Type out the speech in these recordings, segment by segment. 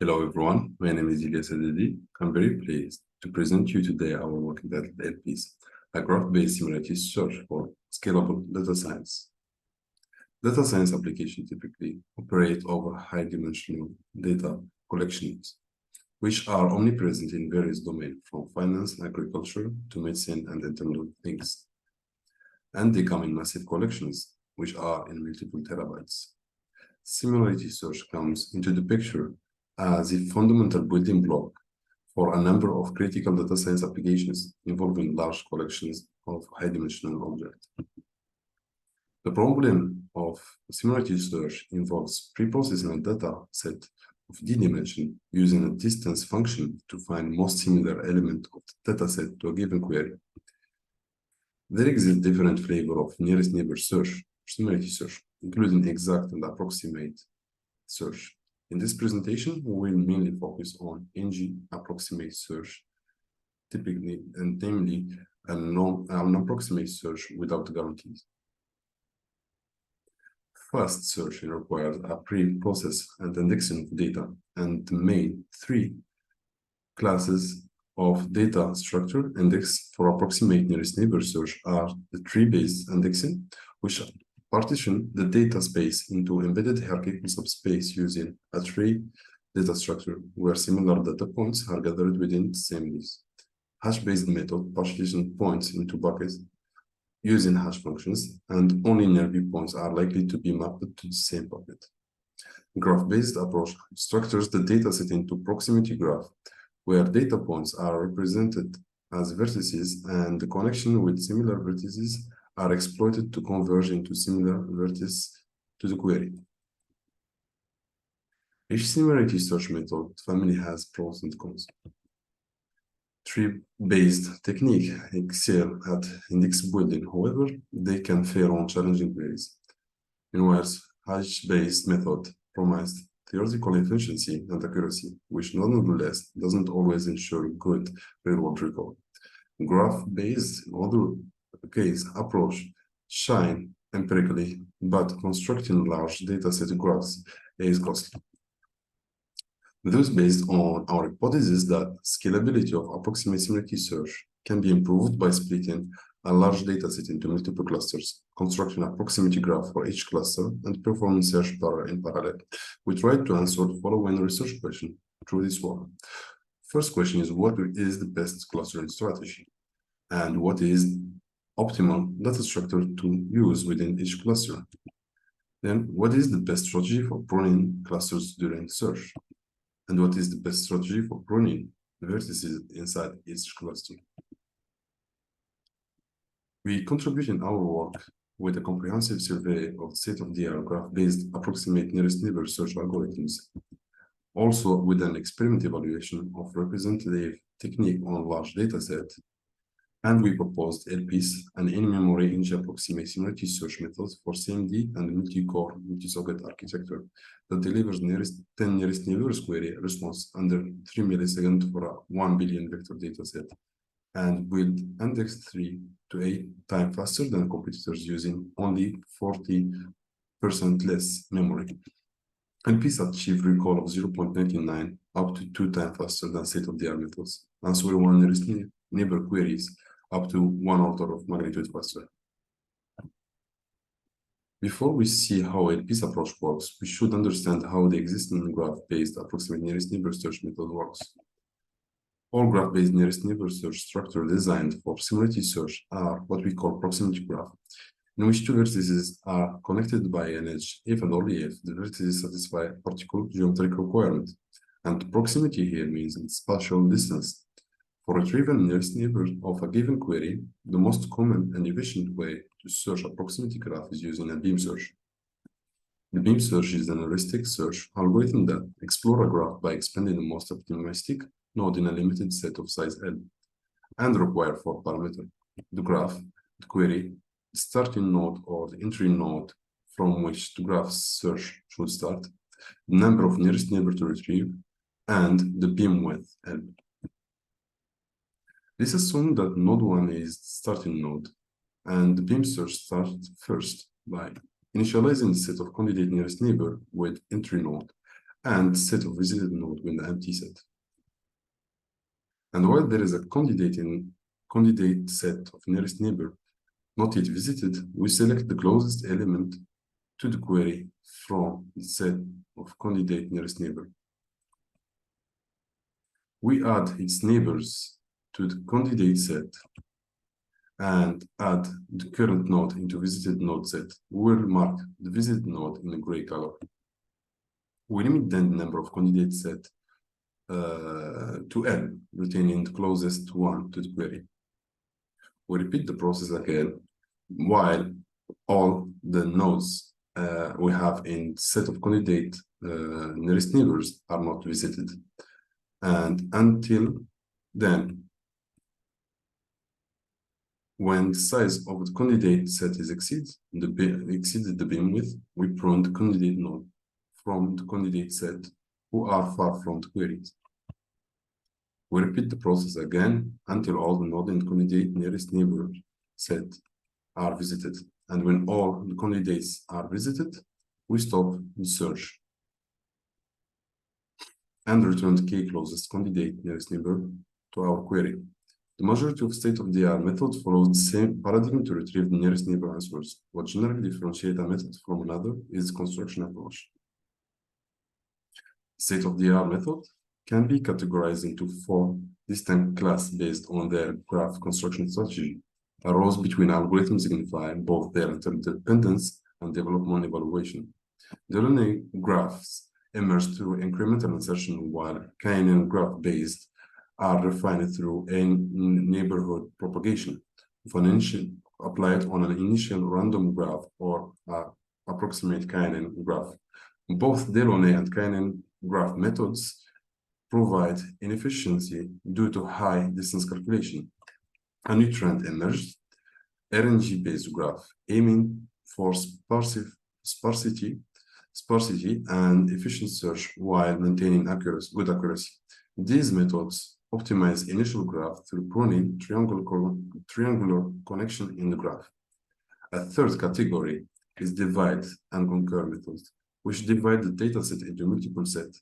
Hello everyone, my name is Ilyas Adedi. I'm very pleased to present you today our work entitled LPs, a graph-based simulated search for scalable data science. Data science applications typically operate over high-dimensional data collections, which are omnipresent in various domains from finance, agriculture, to medicine and Internet of Things. And they come in massive collections, which are in multiple terabytes. Similarity search comes into the picture as a fundamental building block for a number of critical data science applications involving large collections of high-dimensional objects. The problem of similarity search involves pre-processing a data set of d dimension using a distance function to find most similar element of the data set to a given query. There exists different flavors of nearest neighbor search, similarity search, including exact and approximate search. In this presentation, we will mainly focus on NG approximate search, typically and namely an approximate search without guarantees. Fast searching requires a pre-process and indexing of data, and the main three classes of data structure index for approximate nearest neighbor search are the tree-based indexing, which partition the data space into embedded hierarchical subspace using a tree data structure where similar data points are gathered within the same list. Hash-based method partition points into buckets using hash functions, and only nearby points are likely to be mapped to the same bucket. Graph-based approach structures the dataset into proximity graph, where data points are represented as vertices and the connection with similar vertices are exploited to converge into similar vertices to the query. Each similarity search method family has pros and cons. Tree-based technique excel at index building, however, they can fare on challenging queries. In words, hash-based method promised theoretical efficiency and accuracy, which nonetheless doesn't always ensure good real-world record. Graph-based, in other case, approach shine empirically, but constructing large dataset graphs is costly. This is based on our hypothesis that scalability of approximate similarity search can be improved by splitting a large dataset into multiple clusters, constructing a proximity graph for each cluster, and performing search in parallel. We tried to answer the following research question through this work. First question is, what is the best clustering strategy? And what is optimal data structure to use within each cluster? Then, what is the best strategy for pruning clusters during search? And what is the best strategy for pruning vertices inside each cluster? We contribute in our work with a comprehensive survey of state-of-the-art graph-based approximate nearest neighbor search algorithms, also with an experiment evaluation of representative technique on large dataset. And we proposed LPs, an in-memory NG approximate similarity search methods for CMD and multi-core, multi-socket architecture that delivers 10 nearest neighbors query response under 3 milliseconds for a 1 billion vector dataset, and will index 3 to 8 times faster than competitors using only 40% less memory. LPs achieve recall of 0.99 up to 2 times faster than state-of-the-art methods, answer one nearest neighbor queries up to 1 order of magnitude faster. Before we see how LP's approach works, we should understand how the existing graph-based approximate nearest neighbor search method works. All graph-based nearest neighbor search structures designed for similarity search are what we call proximity graph, in which two vertices are connected by an edge if and only if the vertices satisfy a particular geometric requirement. And proximity here means spatial distance. For retrieving nearest neighbor of a given query, the most common and efficient way to search a proximity graph is using a beam search. The beam search is an heuristic search algorithm that explores a graph by expanding the most optimistic node in a limited set of size L, and require 4 parameters: the graph, the query, the starting node or the entry node from which the graph search should start, the number of nearest neighbor to retrieve, and the beam width L. This assumes that node 1 is the starting node, and the beam search starts first by initializing the set of candidate nearest neighbor with entry node and set of visited node with the empty set. And while there is a candidate set of nearest neighbor not yet visited, we select the closest element to the query from the set of candidate nearest neighbor. We add its neighbors to the candidate set and add the current node into visited node set. We will mark the visited node in a gray color. We limit then the number of candidate set to n, retaining the closest one to the query. We repeat the process again while all the nodes we have in set of candidate nearest neighbors are not visited. And until then, when the size of the candidate set is exceeded the beam width, we prune the candidate node from the candidate set who are far from the queries. We repeat the process again until all the nodes in the candidate nearest neighbor set are visited. And when all the candidates are visited, we stop the search and return the k closest candidate nearest neighbor to our query. The majority of state-of-the-art methods follow the same paradigm to retrieve the nearest neighbor answers. What generally differentiates a method from another is the construction approach. State-of-the-art method can be categorized into 4 distinct classes based on their graph construction strategy. A rows between algorithms signify both their interdependence and development evaluation. The linear graphs emerge through incremental insertion, while K-NN graph-based are refined through a neighborhood propagation of an applied on an initial random graph or approximate K-NN graph. Both Delaunay and K-NN graph methods provide inefficiency due to high distance calculation. A new trend emerged, RNG-based graph, aiming for sparsity and efficient search while maintaining good accuracy. These methods optimize initial graph through pruning triangular connection in the graph. A third category is divide and conquer methods, which divide the dataset into multiple sets,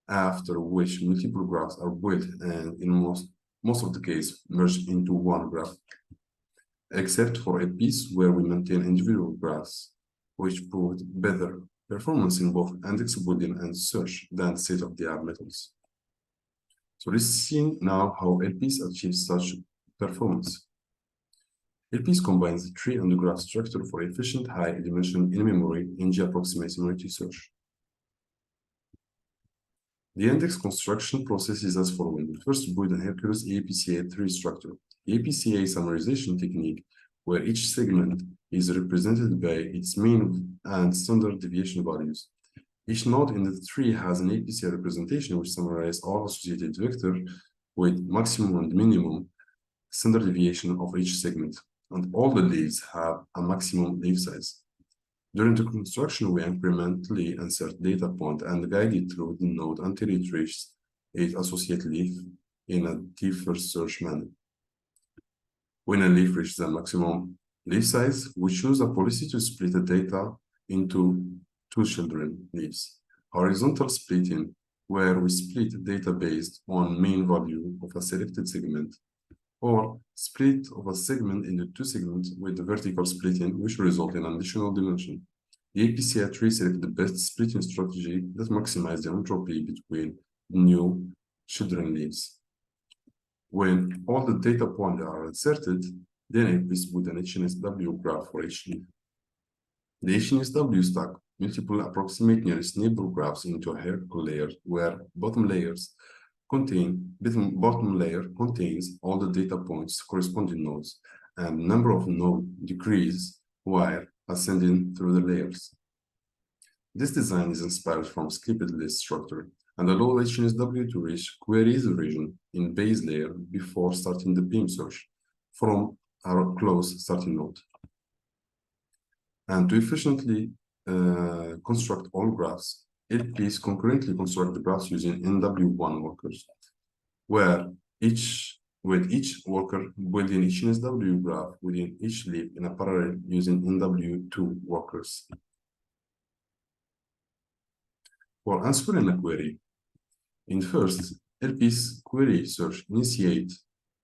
after which multiple graphs are built and in most of the case merge into one graph, except for a piece where we maintain individual graphs, which proved better performance in both index building and search than state-of-the-art methods. So let's see now how LPs achieve such performance. LPs combines the tree and the graph structure for efficient high-dimension in-memory NG approximate similarity search. The index construction process is as follows. We first build an Hercules APCA tree structure. The APCA summarization technique, where each segment is represented by its mean and standard deviation values. Each node in the tree has an APCA representation which summarizes all associated vectors with maximum and minimum standard deviation of each segment, and all the leaves have a maximum leaf size. During the construction, we incrementally insert data point and guide it through the node until it reaches its associated leaf in a deep-first search manner. When a leaf reaches the maximum leaf size, we choose a policy to split the data into 2 children leaves. Horizontal splitting, where we split data based on mean value of a selected segment, or split of a segment into 2 segments with the vertical splitting, which result in an additional dimension. The APCA tree selects the best splitting strategy that maximizes the entropy between new children leaves. When all the data points are inserted, then it is with an HNSW graph for each leaf. The HNSW stack multiple approximate nearest neighbor graphs into a hierarchical layer, where bottom layer contains all the data points corresponding nodes, and number of nodes decrease while ascending through the layers. This design is inspired from skipped list structure and allows HNSW to reach queries region in base layer before starting the beam search from our close starting node. And to efficiently construct all graphs, LPs concurrently construct the graphs using NW1 workers, where each worker building each NSW graph within each leaf in a parallel using NW2 workers. For answering a query, in first, LP's query search initiate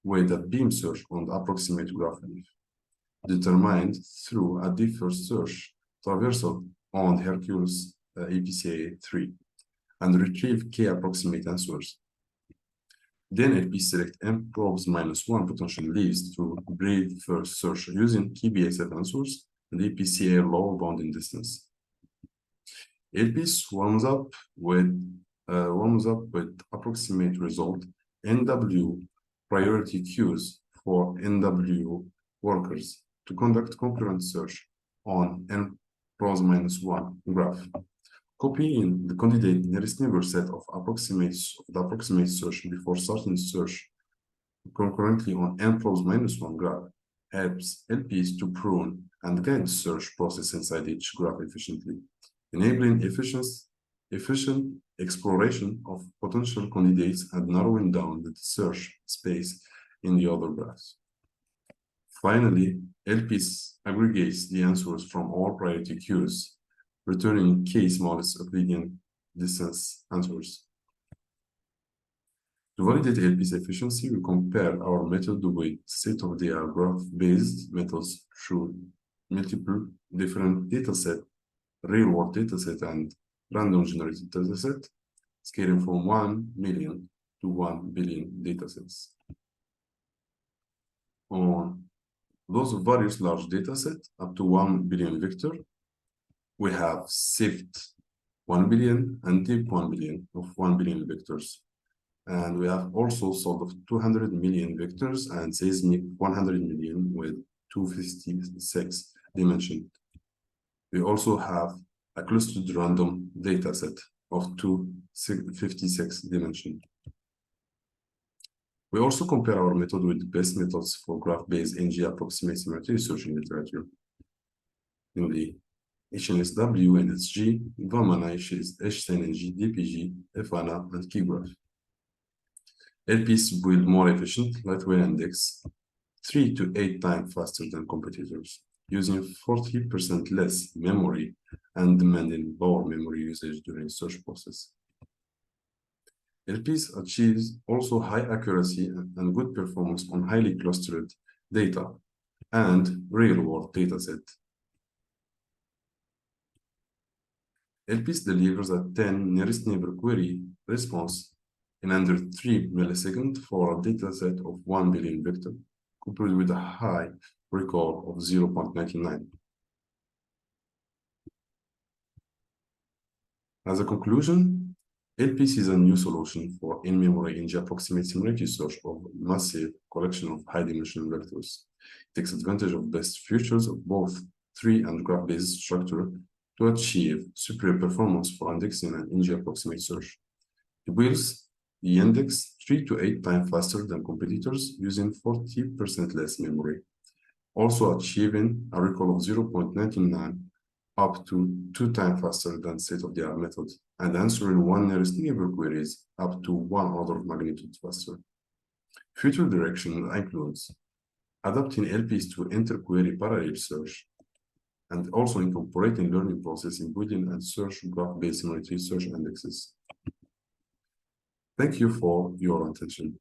with a beam search on the approximate graph leaf, determined through a deep first search traversal on Hercules APCA3, and retrieve k approximate answers. Then LP select M probes -1 potential leaves to breed first search using key BSF answers and APCA lower bounding distance. LP warms up with approximate result NW priority queues for NW workers to conduct concurrent search on N probes -1 graph. Copying the candidate nearest neighbor set of the approximate search before starting search concurrently on N probes -1 graph helps LPs to prune and guide the search process inside each graph efficiently, enabling efficient exploration of potential candidates and narrowing down the search space in the other graphs. Finally, LPs aggregates the answers from all priority queues, returning k smallest Euclidean distance answers. To validate LP's efficiency, we compare our method with state-of-the-art graph-based methods through multiple different datasets, real-world dataset and random generated dataset, scaling from 1 million to 1 billion datasets. On those various large datasets, up to 1 billion vector, we have SIFT 1 billion and DEEP 1 billion of 1 billion vectors. And we have also solved 200 million vectors and seismic 100 million with 256 dimensions. We also have a clustered random dataset of 256 dimensions. We also compare our method with the best methods for graph-based NG approximate similarity search in literature, namely HNSW, NSG, Vamana, HSNNG, DPG, FANA, and KeyGraph. LPs build more efficient lightweight index 3 to 8 times faster than competitors, using 40% less memory and demanding lower memory usage during search process. LPs achieves also high accuracy and good performance on highly clustered data and real-world dataset. LPs delivers a 10 nearest neighbor query response in under 3 milliseconds for a dataset of 1 billion vector, compared with a high recall of 0.99. As a conclusion, LPs is a new solution for in-memory NG approximate similarity search of massive collection of high-dimensional vectors. It takes advantage of best features of both tree and graph-based structure to achieve superior performance for indexing and NG approximate search. It builds the index 3 to 8 times faster than competitors using 40% less memory, also achieving a recall of 0.99 up to 2 times faster than state-of-the-art method, and answering 1 nearest neighbor queries up to 1 order of magnitude faster. Future direction includes adapting LPs to inter-query parallel search, and also incorporating learning process in building and search graph-based similarity search indexes. Thank you for your attention.